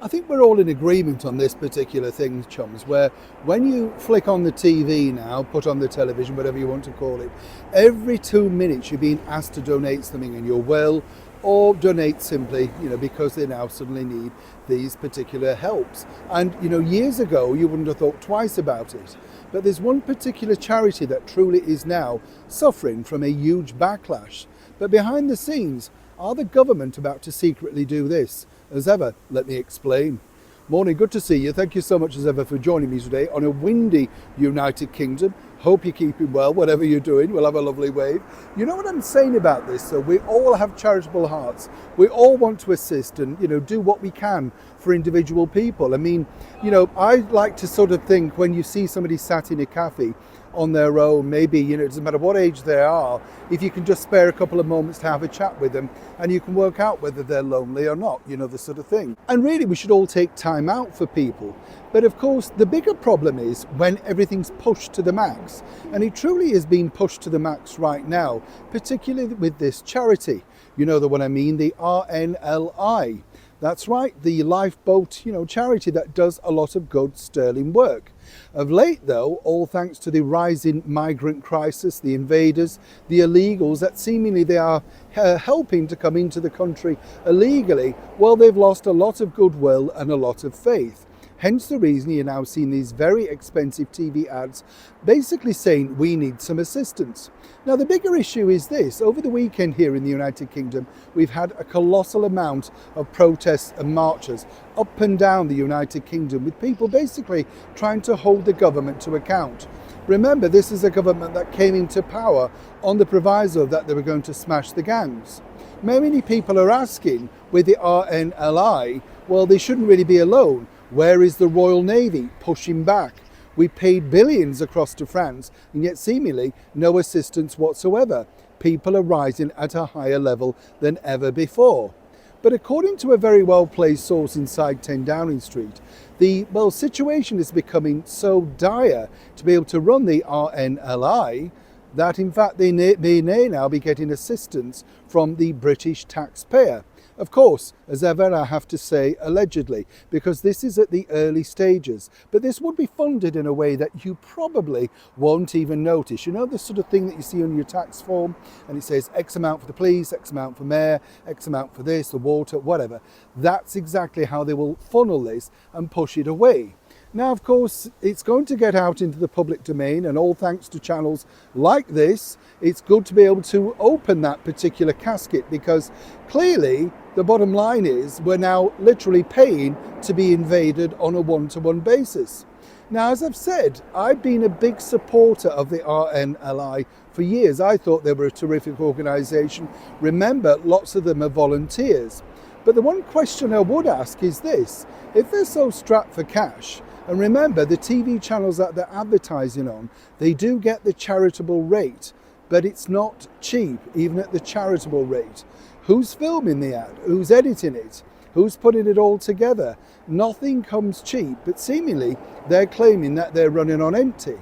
I think we're all in agreement on this particular thing, chums, where when you flick on the TV now, put on the television, whatever you want to call it, every 2 minutes you're being asked to donate something in your will or donate simply, because they now suddenly need these particular helps. And, years ago, you wouldn't have thought twice about it. But there's one particular charity that truly is now suffering from a huge backlash. But behind the scenes, are the government about to secretly do this? As ever, let me explain. Morning, good to see you. Thank you so much as ever for joining me today on a windy United Kingdom. Hope you're keeping well, whatever you're doing. We'll have a lovely wave. You know what I'm saying about this? So we all have charitable hearts. We all want to assist and, do what we can for individual people. I mean, I like to sort of think when you see somebody sat in a cafe on their own, maybe, it doesn't matter what age they are, if you can just spare a couple of moments to have a chat with them and you can work out whether they're lonely or not, the sort of thing. And really, we should all take time out for people. But of course, the bigger problem is when everything's pushed to the max. And it truly is being pushed to the max right now, particularly with this charity. You know the one I mean, the RNLI. That's right, the lifeboat, charity that does a lot of good sterling work. Of late, though, all thanks to the rising migrant crisis, the invaders, the illegals that seemingly they are helping to come into the country illegally, well, they've lost a lot of goodwill and a lot of faith. Hence the reason you're now seeing these very expensive TV ads basically saying we need some assistance. Now the bigger issue is this. Over the weekend here in the United Kingdom, we've had a colossal amount of protests and marches up and down the United Kingdom with people basically trying to hold the government to account. Remember, this is a government that came into power on the proviso that they were going to smash the gangs. Many people are asking with the RNLI, well, they shouldn't really be alone. Where is the Royal Navy pushing back? We paid billions across to France and yet seemingly no assistance whatsoever. People are rising at a higher level than ever before. But according to a very well-placed source inside 10 Downing Street, the situation is becoming so dire to be able to run the RNLI that in fact they may now be getting assistance from the British taxpayer. Of course, as ever, I have to say allegedly, because this is at the early stages. But this would be funded in a way that you probably won't even notice. You know the sort of thing that you see on your tax form and it says X amount for the police, X amount for mayor, X amount for this, the water, whatever. That's exactly how they will funnel this and push it away. Now, of course, it's going to get out into the public domain, and all thanks to channels like this, it's good to be able to open that particular casket, because clearly the bottom line is we're now literally paying to be invaded on a one-to-one basis. Now, as I've said, I've been a big supporter of the RNLI for years. I thought they were a terrific organisation. Remember, lots of them are volunteers. But the one question I would ask is this: if they're so strapped for cash, and remember, the TV channels that they're advertising on, they do get the charitable rate, but it's not cheap, even at the charitable rate. Who's filming the ad? Who's editing it? Who's putting it all together? Nothing comes cheap, but seemingly they're claiming that they're running on empty.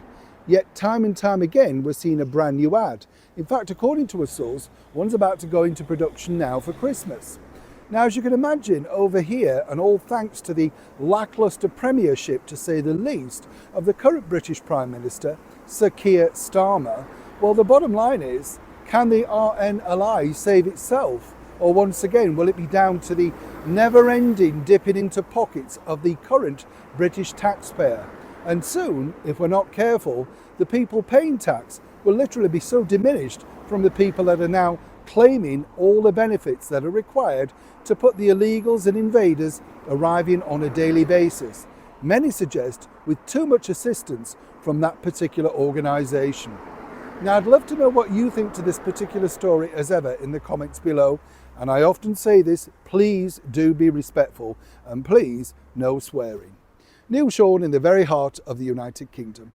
Yet time and time again, we're seeing a brand new ad. In fact, according to a source, one's about to go into production now for Christmas. Now, as you can imagine, over here, and all thanks to the lacklustre premiership, to say the least, of the current British Prime Minister, Sir Keir Starmer, well, the bottom line is, can the RNLI save itself? Or once again, will it be down to the never-ending dipping into pockets of the current British taxpayer? And soon, if we're not careful, the people paying tax will literally be so diminished from the people that are now claiming all the benefits that are required to put the illegals and invaders arriving on a daily basis. Many suggest with too much assistance from that particular organisation. Now, I'd love to know what you think to this particular story as ever in the comments below. And I often say this, please do be respectful and please no swearing. Neil Sean in the very heart of the United Kingdom.